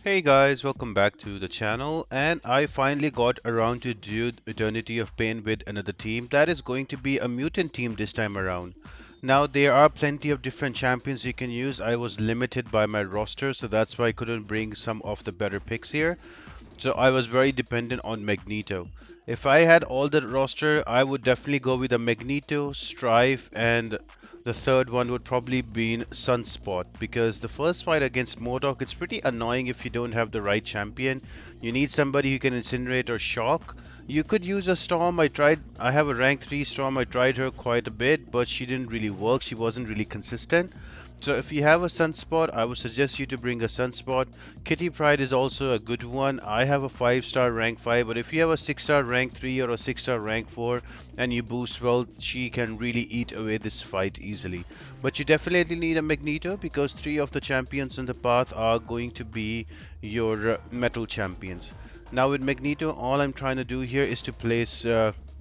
Hey guys, welcome back to the channel, and I finally got around to do Eternity of Pain with another team that is going to be a mutant team this time around. Now there are plenty of different champions you can use. I was limited by my roster, so that's why I couldn't bring some of the better picks here. So I was very dependent on Magneto. If I had all the roster, I would definitely go with a Magneto, Strife, and the third one would probably be Sunspot because the first fight against Modok, it's pretty annoying if you don't have the right champion. You need somebody who can incinerate or shock. You could use a Storm. I have a rank 3 Storm. I tried her quite a bit, but she didn't really work. She wasn't really consistent. So if you have a Sunspot, I would suggest you to bring a Sunspot. Kitty Pride is also a good one. I have a 5-star rank 5, but if you have a 6-star rank 3 or a 6-star rank 4 and you boost well, she can really eat away this fight easily. But you definitely need a Magneto because 3 of the champions in the path are going to be your metal champions. Now with Magneto, all I'm trying to do here is to place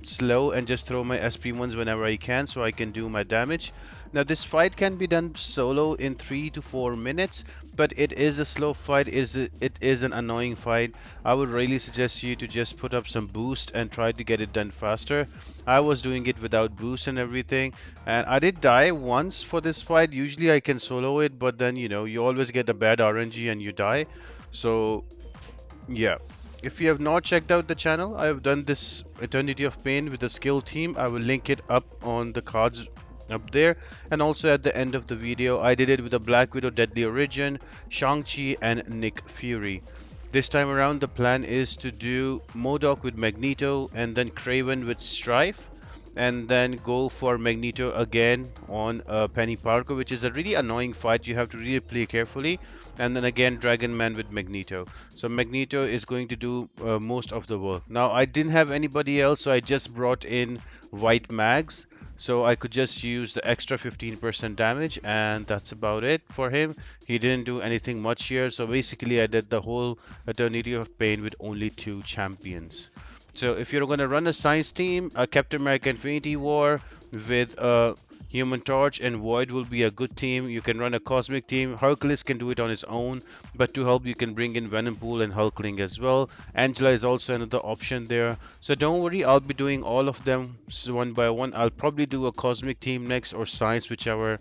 slow and just throw my SP1s whenever I can so I can do my damage. Now this fight can be done solo in 3 to 4 minutes, but it is a slow fight. It is an annoying fight. I would really suggest you to just put up some boost and try to get it done faster. I was doing it without boost and everything, and I did die once for this fight. Usually I can solo it, but then you always get a bad RNG and you die. So yeah. If you have not checked out the channel, I have done this Eternity of Pain with the skill team. I will link it up on the cards up there, and also at the end of the video I did it with a Black Widow Deadly Origin, Shang-Chi and Nick Fury. This time around the plan is to do Modok with Magneto and then Kraven with Strife, and then go for Magneto again on Penny Parker, which is a really annoying fight. You have to really play carefully, and then again Dragon Man with Magneto. So Magneto is going to do most of the work. Now I didn't have anybody else, so I just brought in White Mags. So I could just use the extra 15% damage, and that's about it for him. He didn't do anything much here. So basically I did the whole Eternity of Pain with only 2 champions. So if you're going to run a science team, a Captain America Infinity War with a Human Torch and Void will be a good team. You can run a Cosmic team. Hercules can do it on his own, but to help you can bring in Venompool and Hulkling as well. Angela is also another option there. So don't worry, I'll be doing all of them one by one. I'll probably do a Cosmic team next or Science, whichever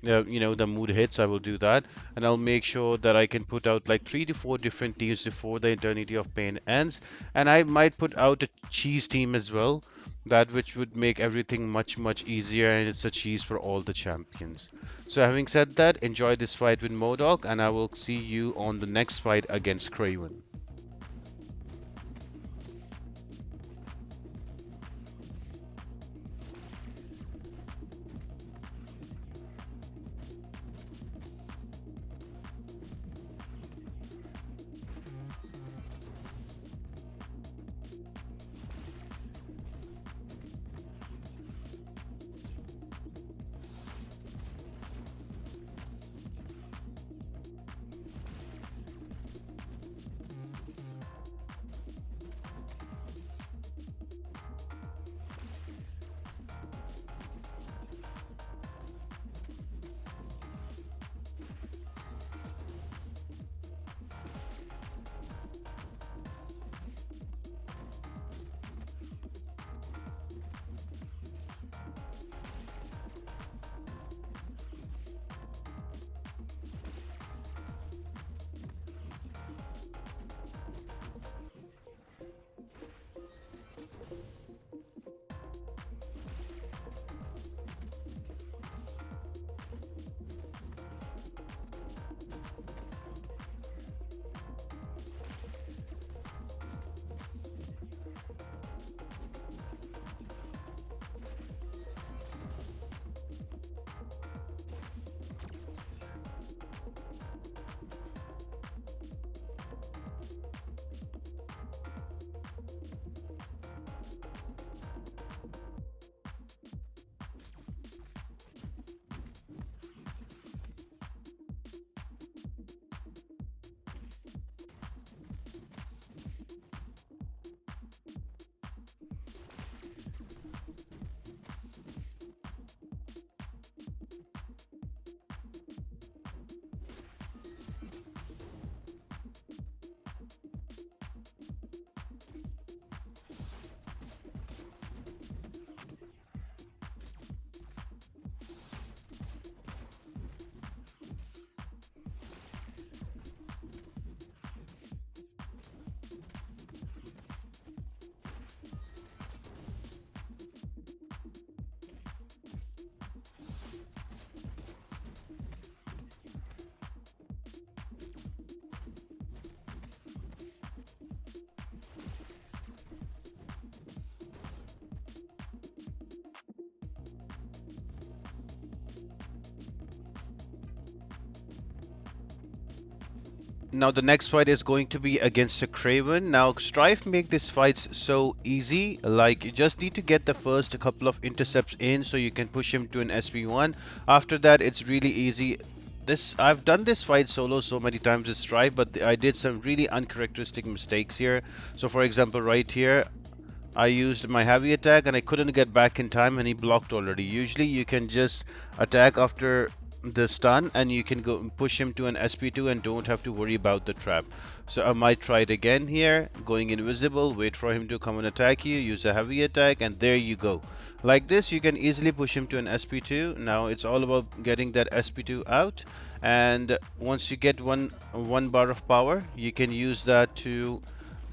the mood hits. I will do that, and I'll make sure that I can put out like 3 to 4 different teams before the Eternity of Pain ends, and I might put out a cheese team as well, that which would make everything much easier, and it's a cheese for all the champions. So having said that, enjoy this fight with Modok, and I will see you on the next fight against Kraven. Now the next fight is going to be against a Kraven. Now Strife make this fight so easy. Like you just need to get the first couple of intercepts in so you can push him to an SP1. After that it's really easy. This I've done this fight solo so many times with Strife, but I did some really uncharacteristic mistakes here. So for example right here I used my heavy attack and I couldn't get back in time and he blocked already. Usually you can just attack after the stun and you can go and push him to an SP2 and don't have to worry about the trap. So I might try it again here, going invisible, wait for him to come and attack you, use a heavy attack, and there you go. Like this you can easily push him to an SP2. Now it's all about getting that SP2 out, and once you get one bar of power you can use that to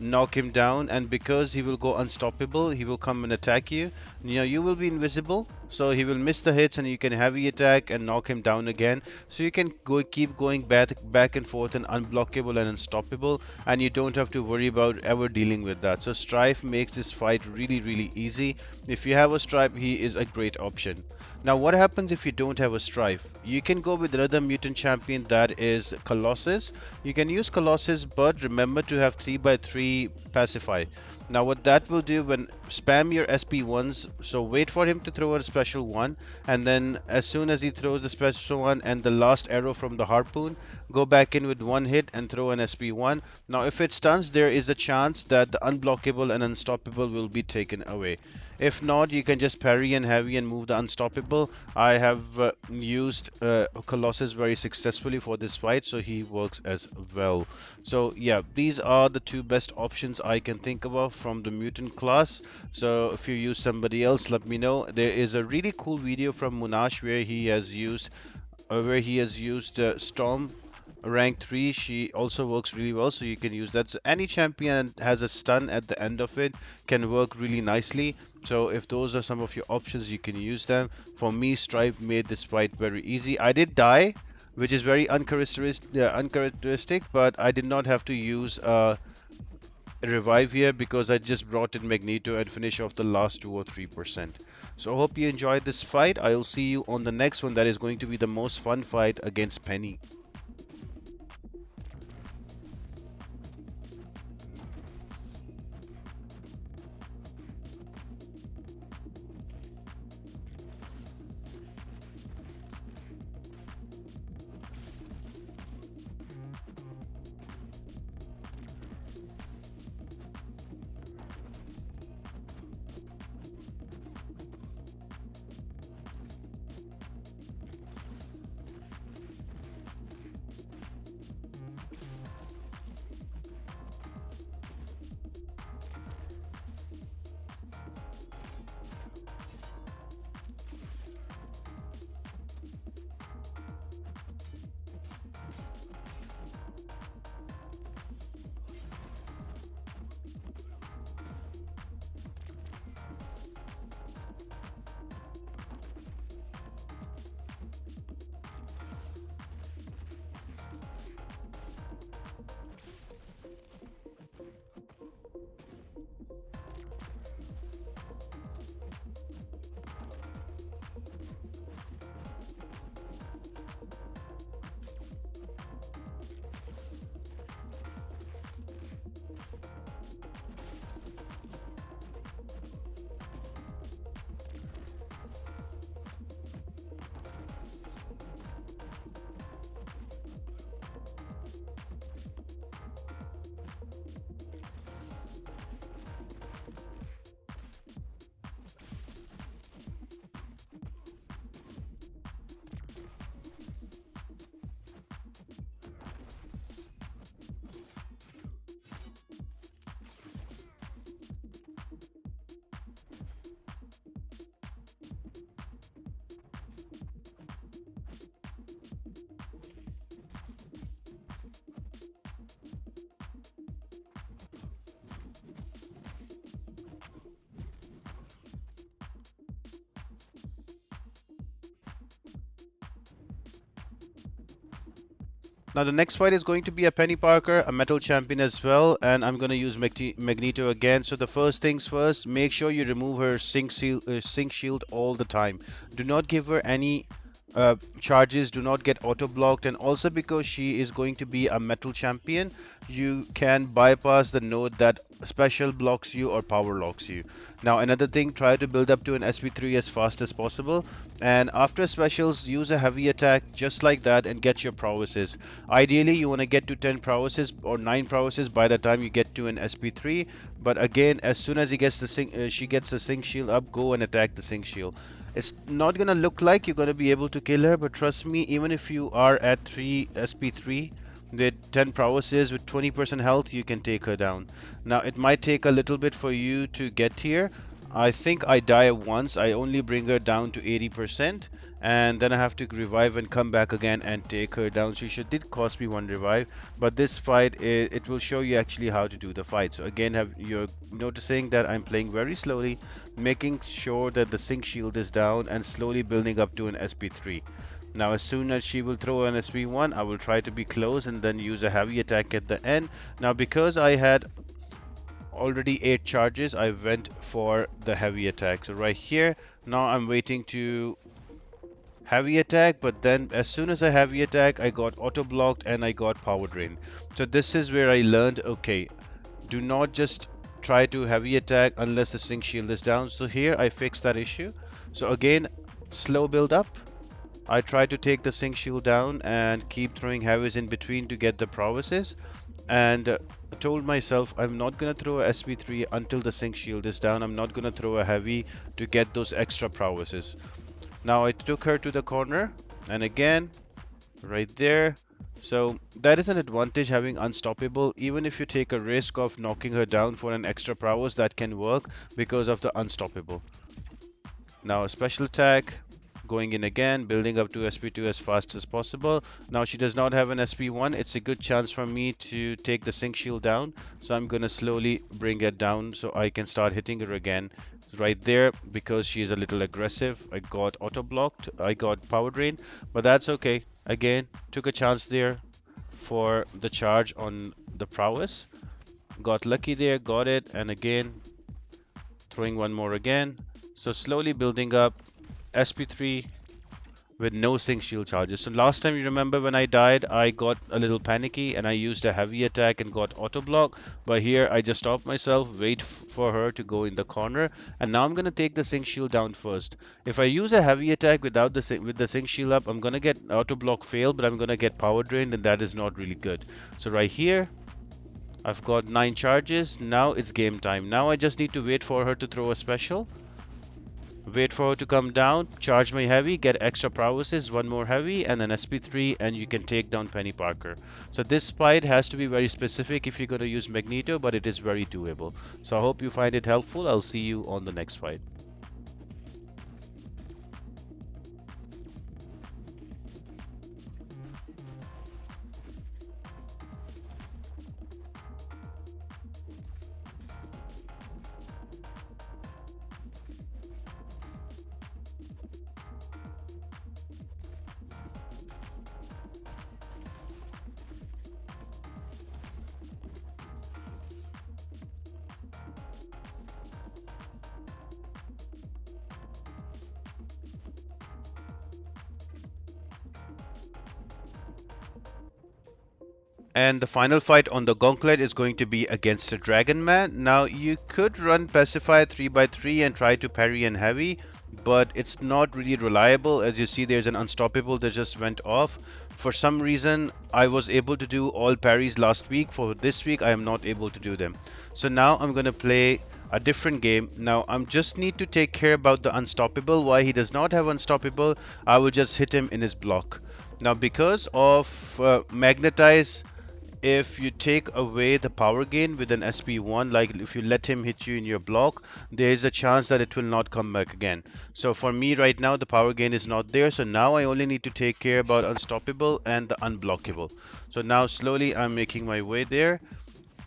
knock him down, and because he will go unstoppable he will come and attack you. You know, you will be invisible so he will miss the hits and you can heavy attack and knock him down again, so you can keep going back and forth and unblockable and unstoppable, and you don't have to worry about ever dealing with that. So Strife makes this fight really easy. If you have a Strife, he is a great option. Now what happens if you don't have a Strife? You can go with another mutant champion, that is Colossus. You can use Colossus, but remember to have 3 by 3 pacify. Now what that will do, when spam your SP1s, so wait for him to throw a special one, and then as soon as he throws the special one and the last arrow from the harpoon, go back in with one hit and throw an SP1. Now if it stuns, there is a chance that the unblockable and unstoppable will be taken away. If not, you can just parry and heavy and move the unstoppable. I have used Colossus very successfully for this fight, so he works as well. So yeah, these are the two best options I can think of from the mutant class. So if you use somebody else, let me know. There is a really cool video from Munash where he has used Storm rank 3. She also works really well, so you can use that. So any champion has a stun at the end of it can work really nicely. So if those are some of your options, you can use them. For me, Stripe made this fight very easy. I did die, which is very uncharacteristic, but I did not have to use revive here because I just brought in Magneto and finish off the last 2 or 3%. So I hope you enjoyed this fight. I'll see you on the next one, that is going to be the most fun fight against Penny. Now the next fight is going to be a Penny Parker, a metal champion as well, and I'm going to use Magneto again. So the first things first, make sure you remove her sync shield all the time. Do not give her any charges do not get auto blocked, and also because she is going to be a metal champion, you can bypass the node that special blocks you or power locks you. Now another thing, try to build up to an SP3 as fast as possible, and after specials use a heavy attack just like that and get your prowesses. Ideally you want to get to 10 prowesses or 9 prowesses by the time you get to an SP3, but again as soon as he gets the she gets the sync shield up, go and attack the sync shield. It's not gonna look like you're gonna be able to kill her, but trust me, even if you are at 3 SP3 with 10 prowesses with 20% health, you can take her down. Now, it might take a little bit for you to get here. I think I die once. I only bring her down to 80%, and then I have to revive and come back again and take her down. So she did cost me one revive, but this fight, it will show you actually how to do the fight. So again, you're noticing that I'm playing very slowly, making sure that the sync shield is down and slowly building up to an SP3. Now as soon as she will throw an SP1, I will try to be close and then use a heavy attack at the end. Now because I had already 8 charges, I went for the heavy attack. So right here, now I'm waiting to heavy attack, but then as soon as I heavy attack, I got auto blocked and I got power drain. So this is where I learned, okay, do not just try to heavy attack unless the sync shield is down. So here I fixed that issue. So again, slow build up. I try to take the sync shield down and keep throwing heavies in between to get the prowesses. And told myself I'm not gonna throw a SP3 until the sync shield is down. I'm not gonna throw a heavy to get those extra prowesses. Now I took her to the corner, and again, right there. So that is an advantage having unstoppable. Even if you take a risk of knocking her down for an extra prowess, that can work because of the unstoppable. Now a special attack, going in again, building up to SP2 as fast as possible. Now she does not have an SP1. It's a good chance for me to take the sync shield down. So I'm gonna slowly bring it down so I can start hitting her again. Right there, because she is a little aggressive, I got auto blocked, I got power drain, but that's okay. Again, took a chance there for the charge on the prowess. Got lucky there, got it, and again, throwing one more again. So slowly building up SP3 with no sync shield charges. So last time you remember when I died, I got a little panicky and I used a heavy attack and got auto block. But here I just stopped myself, wait for her to go in the corner, and now I'm gonna take the sync shield down first. If I use a heavy attack without with the sync shield up, I'm gonna get auto block fail, but I'm gonna get power drained, and that is not really good. So right here, I've got 9 charges. Now it's game time. Now I just need to wait for her to throw a special. Wait for her to come down, charge my heavy, get extra prowesses, one more heavy, and then SP3, and you can take down Peni Parker. So this fight has to be very specific if you're going to use Magneto, but it is very doable. So I hope you find it helpful. I'll see you on the next fight. And the final fight on the Gauntlet is going to be against the Dragon Man. Now, you could run Pacify 3x3 and try to parry and heavy, but it's not really reliable. As you see, there's an Unstoppable that just went off. For some reason, I was able to do all parries last week. For this week, I am not able to do them. So now I'm going to play a different game. Now, I just need to take care about the Unstoppable. Why he does not have Unstoppable, I will just hit him in his block. Now, because of Magnetize, if you take away the power gain with an SP1, like if you let him hit you in your block, there is a chance that it will not come back again. So for me right now, the power gain is not there. So now I only need to take care about Unstoppable and the Unblockable. So now slowly I'm making my way there,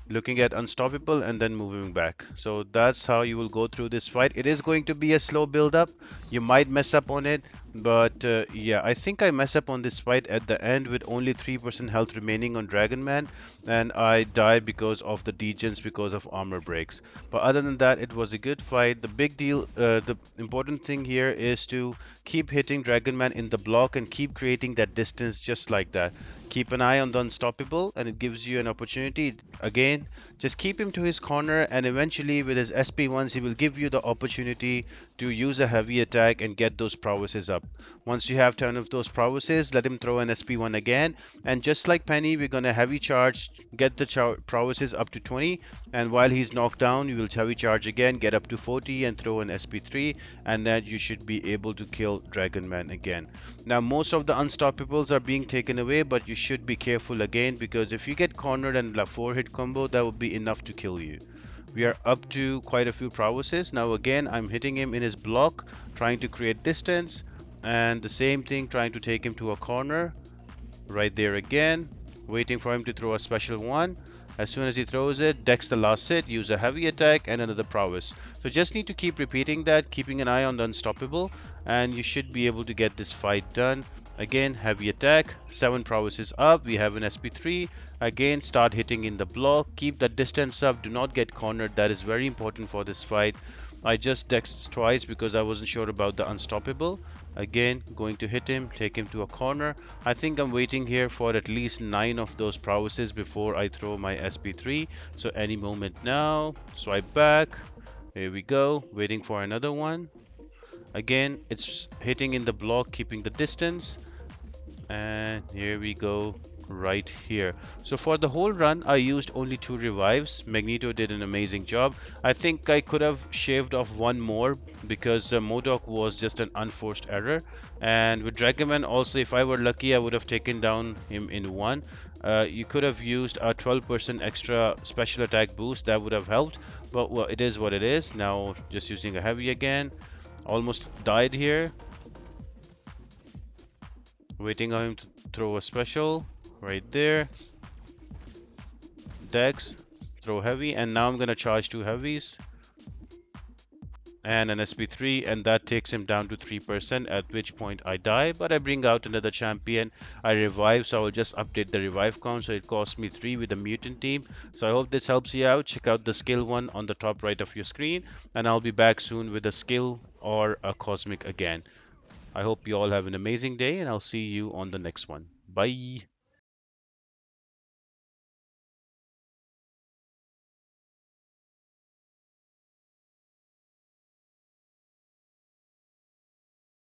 looking at Unstoppable and then moving back. So that's how you will go through this fight. It is going to be a slow build up. You might mess up on it, but yeah, I think I mess up on this fight at the end with only 3% health remaining on Dragon Man, and I die because of the degens, because of armor breaks. But other than that, it was a good fight. The big deal, the important thing here is to keep hitting Dragon Man in the block and keep creating that distance just like that. Keep an eye on the unstoppable and it gives you an opportunity. Again, just keep him to his corner and eventually with his SP1s he will give you the opportunity to use a heavy attack and get those prowesses up. Once you have 10 of those prowesses, let him throw an SP1 again, and just like Penny, we're gonna heavy charge, get the prowesses up to 20, and while he's knocked down, you will heavy charge again, get up to 40 and throw an SP3, and then you should be able to kill Dragon Man again. Now most of the unstoppables are being taken away, but you should be careful again because if you get cornered and a 4 hit combo, that would be enough to kill you. We are up to quite a few prowesses. Now again, I'm hitting him in his block, trying to create distance, and the same thing, trying to take him to a corner. Right there again, waiting for him to throw a special one. As soon as he throws it, Dex the last hit, use a heavy attack and another prowess. So just need to keep repeating that, keeping an eye on the unstoppable, and you should be able to get this fight done. Again, heavy attack, 7 prowesses up, we have an SP3. Again, start hitting in the block, keep the distance up, do not get cornered, that is very important for this fight. I just dexed twice because I wasn't sure about the unstoppable. Again, going to hit him, take him to a corner. I think I'm waiting here for at least 9 of those prowesses before I throw my SP3. So any moment now, swipe back. Here we go, waiting for another one. Again, it's hitting in the block, keeping the distance. And here we go, right here. So for the whole run I used only 2 revives. Magneto did an amazing job. I think I could have shaved off one more because Modok was just an unforced error, and with Dragoman also, if I were lucky, I would have taken down him in one. You could have used a 12% extra special attack boost, that would have helped, but well, it is what it is. Now just using a heavy again, almost died here. Waiting on him to throw a special right there. Dex, throw heavy, and now I'm gonna charge 2 heavies and an SP3, and that takes him down to 3%, at which point I die, but I bring out another champion. I revive, so I'll just update the revive count, so it cost me 3 with the mutant team. So I hope this helps you out. Check out the skill one on the top right of your screen, and I'll be back soon with a skill or a cosmic again. I hope you all have an amazing day, and I'll see you on the next one. Bye.